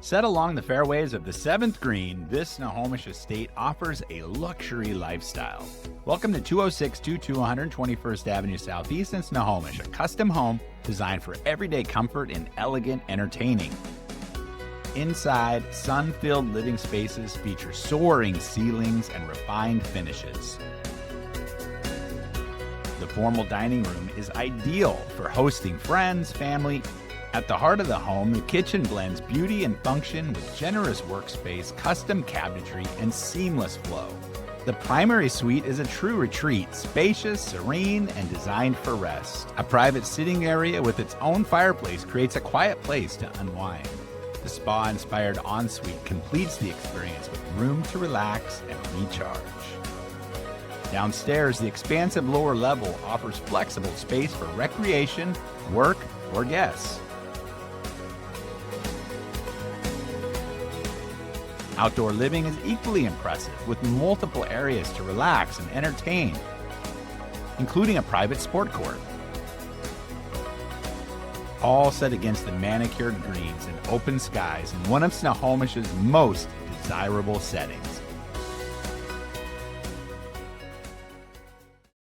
Set along the fairways of the 7th green, this Snohomish estate offers a luxury lifestyle. Welcome to 20622 121st Avenue Southeast in Snohomish, a custom home designed for everyday comfort and elegant entertaining. Inside, sun-filled living spaces feature soaring ceilings and refined finishes. The formal dining room is ideal for hosting friends, family. At the heart of the home, the kitchen blends beauty and function with generous workspace, custom cabinetry, and seamless flow. The primary suite is a true retreat, spacious, serene, and designed for rest. A private sitting area with its own fireplace creates a quiet place to unwind. The spa-inspired ensuite completes the experience with room to relax and recharge. Downstairs, the expansive lower level offers flexible space for recreation, work, or guests. Outdoor living is equally impressive, with multiple areas to relax and entertain, including a private sport court. All set against the manicured greens and open skies in one of Snohomish's most desirable settings.